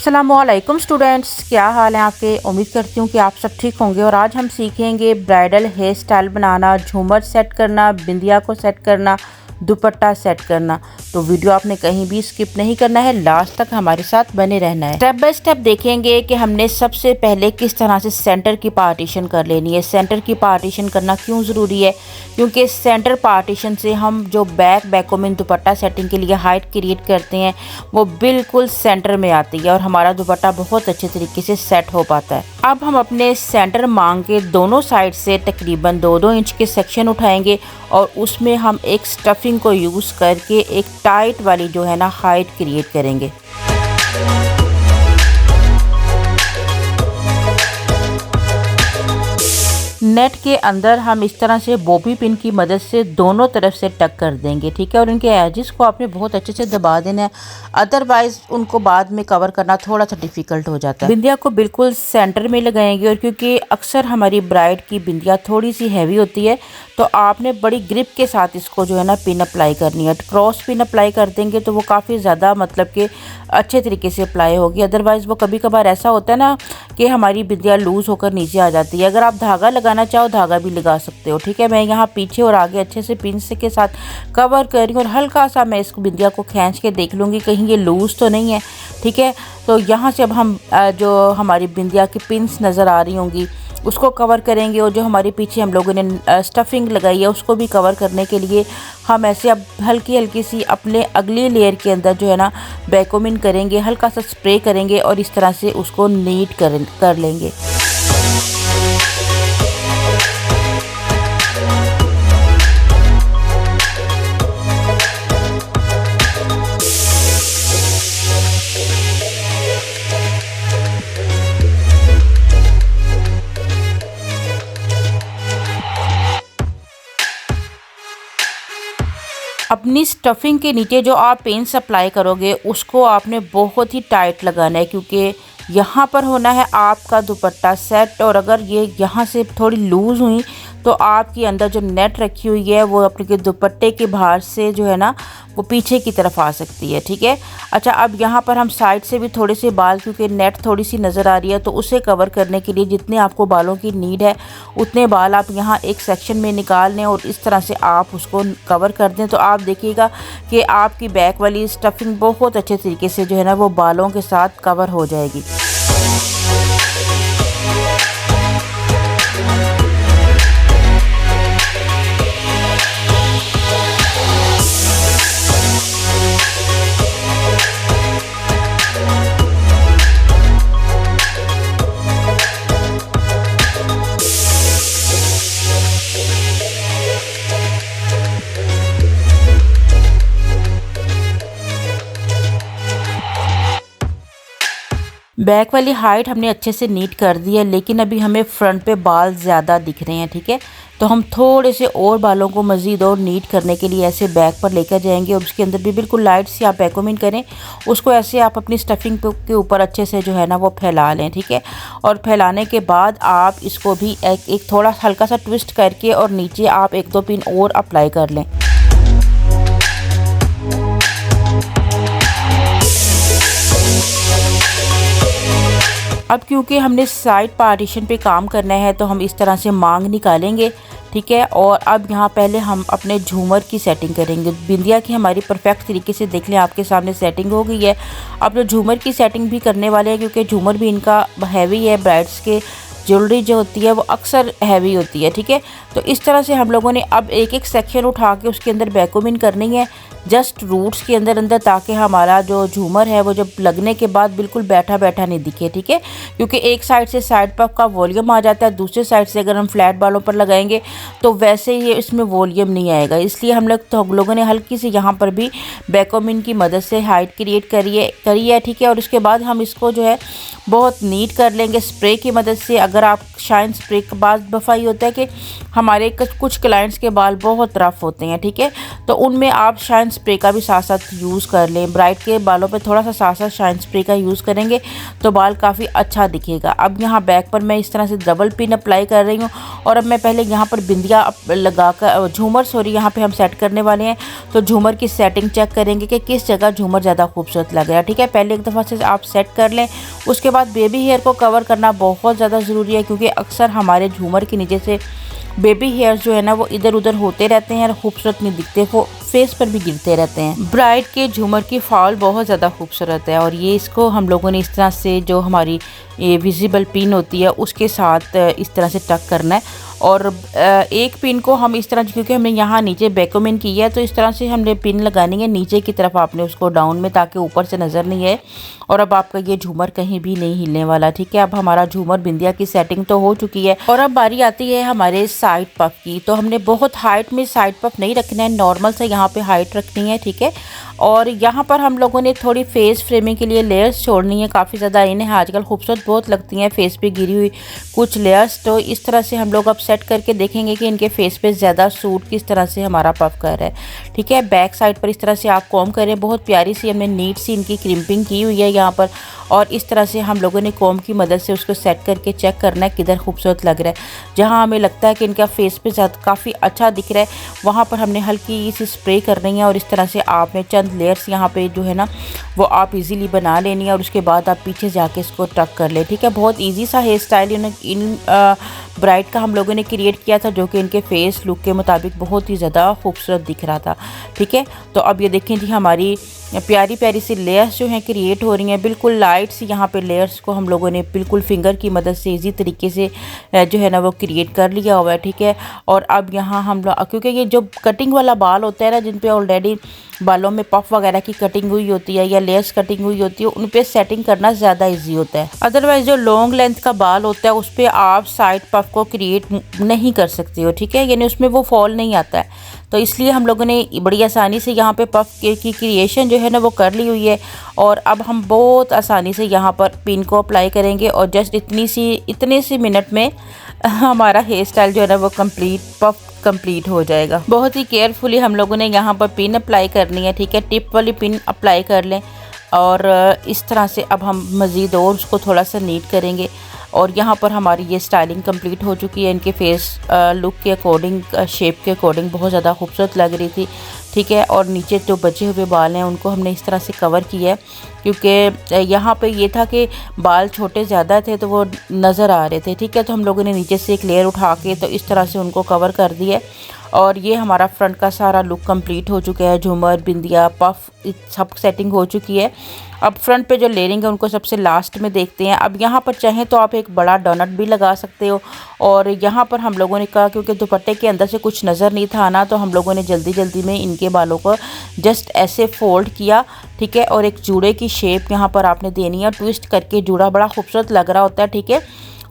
अस्सलामुअलैकुम स्टूडेंट्स, क्या हाल है आपके। उम्मीद करती हूँ कि आप सब ठीक होंगे। और आज हम सीखेंगे ब्राइडल हेयर स्टाइल बनाना, झूमर सेट करना, बिंदिया को सेट करना, दुपट्टा सेट करना। तो वीडियो आपने कहीं भी स्किप नहीं करना है, लास्ट तक हमारे साथ बने रहना है। स्टेप बाय स्टेप देखेंगे कि हमने सबसे पहले किस तरह से सेंटर की पार्टीशन कर लेनी है। सेंटर की पार्टीशन करना क्यों ज़रूरी है, क्योंकि सेंटर पार्टीशन से हम जो बैकोमिन दुपट्टा सेटिंग के लिए हाइट क्रिएट करते हैं वो बिल्कुल सेंटर में आती है और हमारा दुपट्टा बहुत अच्छे तरीके से सेट हो पाता है। अब हम अपने सेंटर मांग के दोनों साइड से तकरीबन 2-2 इंच के सेक्शन उठाएंगे और उसमें हम एक स्टफिंग को यूज़ करके एक टाइट वाली जो है ना हाइट क्रिएट करेंगे। नेट के अंदर हम इस तरह से बॉबी पिन की मदद से दोनों तरफ से टक कर देंगे, ठीक है। और इनके एजेस को आपने बहुत अच्छे से दबा देना है, अदरवाइज उनको बाद में कवर करना थोड़ा सा डिफिकल्ट हो जाता है। बिंदिया को बिल्कुल सेंटर में लगाएंगे और क्योंकि अक्सर हमारी ब्राइड की बिंदिया थोड़ी सी हैवी होती है तो आपने बड़ी ग्रिप के साथ इसको जो है ना पिन अप्लाई करनी है। क्रॉस पिन अप्लाई कर देंगे तो वो काफ़ी ज़्यादा मतलब कि अच्छे तरीके से अप्लाई होगी। अदरवाइज़ वो कभी कभार ऐसा होता है ना कि हमारी बिंदिया लूज़ होकर नीचे आ जाती है। अगर आप धागा लगाना चाहो धागा भी लगा सकते हो, ठीक है। मैं यहाँ पीछे और आगे अच्छे से पिन से के साथ कवर कर रही हूँ और हल्का सा मैं इस बिंदिया को खींच के देख लूँगी कहीं ये लूज़ तो नहीं है, ठीक है। तो यहाँ से अब हम जो हमारी बिंदिया की पिन्स नज़र आ रही होंगी उसको कवर करेंगे और जो हमारे पीछे हम लोगों ने स्टफिंग लगाई है उसको भी कवर करने के लिए हम ऐसे अब हल्की हल्की सी अपने अगली लेयर के अंदर जो है ना बैकोमिन करेंगे, हल्का सा स्प्रे करेंगे और इस तरह से उसको नीट कर लेंगे। अपनी स्टफिंग के नीचे जो आप पेंट्स अप्लाई करोगे उसको आपने बहुत ही टाइट लगाना है, क्योंकि यहाँ पर होना है आपका दुपट्टा सेट। और अगर ये यहाँ से थोड़ी लूज़ हुई तो आपके अंदर जो नेट रखी हुई है वो अपने दुपट्टे के बाहर से जो है ना वो पीछे की तरफ आ सकती है, ठीक है। अच्छा, अब यहाँ पर हम साइड से भी थोड़े से बाल, क्योंकि नेट थोड़ी सी नज़र आ रही है तो उसे कवर करने के लिए जितने आपको बालों की नीड है उतने बाल आप यहाँ एक सेक्शन में निकाल लें और इस तरह से आप उसको कवर कर दें। तो आप देखिएगा कि आपकी बैक वाली स्टफिंग बहुत अच्छे तरीके से जो है ना वो बालों के साथ कवर हो जाएगी। बैक वाली हाइट हमने अच्छे से नीट कर दी है, लेकिन अभी हमें फ्रंट पे बाल ज़्यादा दिख रहे हैं, ठीक है। तो हम थोड़े से और बालों को मज़ीद और नीट करने के लिए ऐसे बैक पर लेकर जाएंगे और उसके अंदर भी बिल्कुल लाइट से आप बैकोमिन करें, उसको ऐसे आप अपनी स्टफिंग के ऊपर अच्छे से जो है ना वो फैला लें, ठीक है। और फैलाने के बाद आप इसको भी एक थोड़ा हल्का सा ट्विस्ट करके और नीचे आप 1-2 पिन और अप्लाई कर लें। अब क्योंकि हमने साइड पार्टीशन पे काम करना है तो हम इस तरह से मांग निकालेंगे, ठीक है। और अब यहाँ पहले हम अपने झूमर की सेटिंग करेंगे। बिंदिया की हमारी परफेक्ट तरीके से देख लें आपके सामने सेटिंग हो गई है। अब जो झूमर की सेटिंग भी करने वाले हैं, क्योंकि झूमर भी इनका हैवी है, ब्राइड्स के ज्वेलरी जो होती है वो अक्सर हैवी होती है, ठीक है। तो इस तरह से हम लोगों ने अब एक एक सेक्शन उठा के उसके अंदर बैकोमिन करनी है, जस्ट रूट्स के अंदर अंदर, ताकि हमारा जो झूमर है वो जब लगने के बाद बिल्कुल बैठा बैठा नहीं दिखे, ठीक है। क्योंकि एक साइड से साइड पर का वॉल्यूम आ जाता है, दूसरे साइड से अगर हम फ्लैट बालों पर लगाएंगे तो वैसे ही इसमें वॉल्यूम नहीं आएगा। इसलिए हम लोगों ने हल्की सी यहाँ पर भी बैकोमिन की मदद से हाइट क्रिएट करी है, ठीक है। और उसके बाद हम इसको जो है बहुत नीट कर लेंगे स्प्रे की मदद से। अगर आप शाइन स्प्रे के बाद दफ़ाई होता है कि हमारे कुछ क्लाइंट्स के बाल बहुत रफ़ होते हैं, ठीक है, तो उनमें आप शाइन स्प्रे का भी साथ साथ यूज़ कर लें। ब्राइट के बालों पे थोड़ा सा साथ साथ शाइन स्प्रे का यूज़ करेंगे तो बाल काफ़ी अच्छा दिखेगा। अब यहाँ बैक पर मैं इस तरह से डबल पिन अप्लाई कर रही हूँ और अब मैं पहले यहाँ पर बिंदिया लगा कर झूमर यहाँ पे हम सेट करने वाले हैं। तो झूमर की सेटिंग चेक करेंगे कि किस जगह झूमर ज़्यादा खूबसूरत लग रहा है, ठीक है। पहले एक दफ़ा से आप सेट कर लें। उसके बाद बेबी हेयर को कवर करना बहुत ज़्यादा ज़रूरी है, क्योंकि अक्सर हमारे झूमर के नीचे से बेबी हेयर जो है ना वो इधर उधर होते रहते हैं और खूबसूरत नहीं दिखते, वो फेस पर भी गिरते रहते हैं। ब्राइड के झूमर की फॉल बहुत ज़्यादा खूबसूरत है और ये इसको हम लोगों ने इस तरह से जो हमारी ये विजिबल पिन होती है उसके साथ इस तरह से टक करना है। और एक पिन को हम इस तरह, क्योंकि हमने यहाँ नीचे बैकोमिन की है तो इस तरह से हमने पिन लगानी है नीचे की तरफ आपने उसको डाउन में, ताकि ऊपर से नज़र नहीं आए। और अब आपका ये झूमर कहीं भी नहीं हिलने वाला, ठीक है। अब हमारा झूमर बिंदिया की सेटिंग तो हो चुकी है और अब बारी आती है हमारे साइड पफ की। तो हमने बहुत हाइट में साइड पफ नहीं रखना है, नॉर्मल से यहाँ पे हाइट रखनी है, ठीक है। और यहाँ पर हम लोगों ने थोड़ी फेस फ्रेमिंग के लिए लेयर्स छोड़नी है। काफ़ी ज़्यादा इन्हें आजकल खूबसूरत बहुत लगती हैं फेस पे गिरी हुई कुछ लेयर्स। तो इस तरह से हम लोग अब सेट करके देखेंगे कि इनके फेस पे ज़्यादा सूट किस तरह से हमारा पफ कर रहा है, ठीक है। बैक साइड पर इस तरह से आप कॉम्ब करें, बहुत प्यारी सी हमने नीट सी इनकी क्रिम्पिंग की हुई है यहाँ पर। और इस तरह से हम लोगों ने कॉम्ब की मदद से उसको सेट करके चेक करना है किधर खूबसूरत लग रहा है। जहाँ हमें लगता है कि इनका फेस पे ज़्यादा काफ़ी अच्छा दिख रहा है वहाँ पर हमने हल्की सी स्प्रे कर रही है। और इस तरह से आपने चंद लेयर्स यहाँ पे जो है ना वो आप इजीली बना लेनी है और उसके बाद आप पीछे जाके इसको टक कर ले, ठीक है। बहुत इजी सा हेयर स्टाइल इन ब्राइड का हम लोगों ने क्रिएट किया था, जो कि इनके फेस लुक के मुताबिक बहुत ही ज़्यादा खूबसूरत दिख रहा था, ठीक है। तो अब ये देखें जी हमारी प्यारी प्यारी सी लेयर्स जो हैं क्रिएट हो रही हैं, बिल्कुल लाइट सी। यहाँ पे लेयर्स को हम लोगों ने बिल्कुल फिंगर की मदद से इजी तरीके से जो है ना वो क्रिएट कर लिया हुआ है, ठीक है। और अब यहाँ हम लोग, क्योंकि ये जो कटिंग वाला बाल होता है ना, जिन पे ऑलरेडी बालों में पफ वगैरह की कटिंग हुई होती है या लेयर्स कटिंग हुई होती है, उन पे सेटिंग करना ज़्यादा ईजी होता है। अदरवाइज जो लॉन्ग लेंथ का बाल होता है उस पर आप साइड पफ को क्रिएट नहीं कर सकते हो, ठीक है, यानी उसमें वो फॉल नहीं आता है। तो इसलिए हम लोगों ने बड़ी आसानी से यहाँ पे पफ की क्रिएशन जो है ना वो कर ली हुई है। और अब हम बहुत आसानी से यहाँ पर पिन को अप्लाई करेंगे और जस्ट इतने सी मिनट में हमारा हेयर स्टाइल जो है ना वो कंप्लीट हो जाएगा। बहुत ही केयरफुली हम लोगों ने यहाँ पर पिन अप्लाई करनी है, ठीक है। टिप वाली पिन अप्लाई कर लें और इस तरह से अब हम मज़ीद और उसको थोड़ा सा नीट करेंगे। और यहाँ पर हमारी ये स्टाइलिंग कंप्लीट हो चुकी है। इनके फेस लुक के अकॉर्डिंग, शेप के अकॉर्डिंग बहुत ज़्यादा खूबसूरत लग रही थी, ठीक है। और नीचे जो बचे हुए बाल हैं उनको हमने इस तरह से कवर किया है, क्योंकि यहाँ पे ये था कि बाल छोटे ज़्यादा थे तो वो नज़र आ रहे थे, ठीक है। तो हम लोगों ने नीचे से एक लेयर उठा के तो इस तरह से उनको कवर कर दिया। और ये हमारा फ्रंट का सारा लुक कंप्लीट हो चुका है। झूमर, बिंदिया, पफ सब सेटिंग हो चुकी है। अब फ्रंट पे जो लेयरिंग है उनको सबसे लास्ट में देखते हैं। अब यहाँ पर चाहें तो आप एक बड़ा डोनट भी लगा सकते हो। और यहाँ पर हम लोगों ने कहा, क्योंकि दुपट्टे के अंदर से कुछ नज़र नहीं था आना, तो हम लोगों ने जल्दी जल्दी में इनके बालों को जस्ट ऐसे फोल्ड किया, ठीक है। और एक जूड़े की शेप यहाँ पर आपने देनी है, ट्विस्ट करके जूड़ा बड़ा खूबसूरत लग रहा होता है, ठीक है।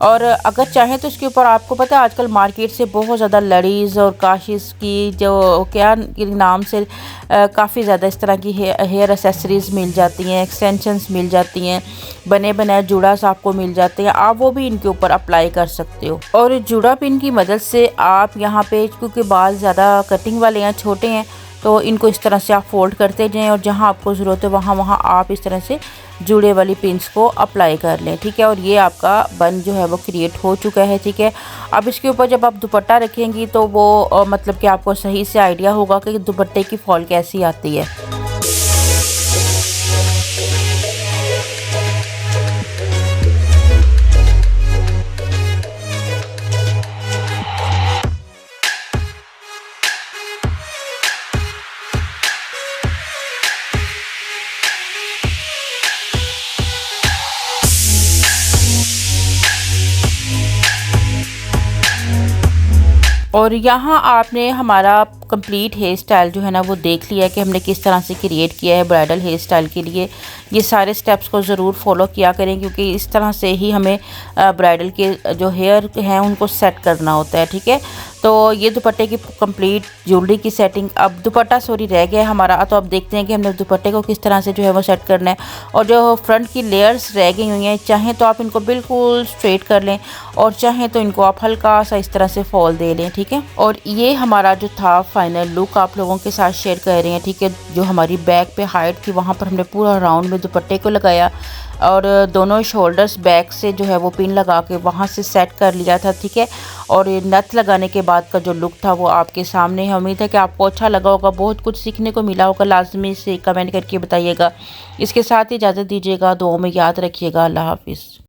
और अगर चाहें तो इसके ऊपर, आपको पता है आजकल मार्केट से बहुत ज़्यादा लड़ीज़ और काशिश की जो क्या के नाम से काफ़ी ज़्यादा इस तरह की हेयर एक्सेसरीज़ मिल जाती हैं, एक्सटेंशंस मिल जाती हैं, बने बनाए जूड़ास आपको मिल जाते हैं, आप वो भी इनके ऊपर अप्लाई कर सकते हो। और जूड़ा पिन की मदद से आप यहाँ पे, क्योंकि बाल ज़्यादा कटिंग वाले हैं, छोटे हैं, तो इनको इस तरह से आप फोल्ड करते जाएं और जहाँ आपको ज़रूरत है वहाँ आप इस तरह से जुड़े वाली पिंस को अप्लाई कर लें, ठीक है। और ये आपका बन जो है वो क्रिएट हो चुका है, ठीक है। अब इसके ऊपर जब आप दुपट्टा रखेंगी तो वो मतलब कि आपको सही से आइडिया होगा कि दुपट्टे की फॉल कैसी आती है। और यहाँ आपने हमारा कंप्लीट हेयर स्टाइल जो है ना वो देख लिया है कि हमने किस तरह से क्रिएट किया है ब्राइडल हेयर स्टाइल के लिए। ये सारे स्टेप्स को ज़रूर फॉलो किया करें, क्योंकि इस तरह से ही हमें ब्राइडल के जो हेयर हैं उनको सेट करना होता है, ठीक है। तो ये दुपट्टे की कंप्लीट ज्वेलरी की सेटिंग। अब दुपट्टा रह गया है हमारा, तो अब देखते हैं कि हमने दुपट्टे को किस तरह से जो है वो सेट करना है। और जो फ्रंट की लेयर्स रह गई हुई हैं, चाहें तो आप इनको बिल्कुल स्ट्रेट कर लें और चाहें तो इनको आप हल्का सा इस तरह से फॉल दे लें, ठीक है। और ये हमारा जो था फाइनल लुक आप लोगों के साथ शेयर कर रहे हैं, ठीक है। जो हमारी बैक पे हाइट थी वहाँ पर हमने पूरा राउंड में दुपट्टे को लगाया और दोनों शोल्डर्स बैक से जो है वो पिन लगा के वहाँ से सेट कर लिया था, ठीक है। और ये नथ लगाने के बाद का जो लुक था वो आपके सामने है। उम्मीद है कि आपको अच्छा लगा होगा, बहुत कुछ सीखने को मिला होगा। लाजमी से कमेंट करके बताइएगा। इसके साथ ही इजाज़त दीजिएगा, दुआओं में याद रखिएगा। अल्लाह हाफिज़।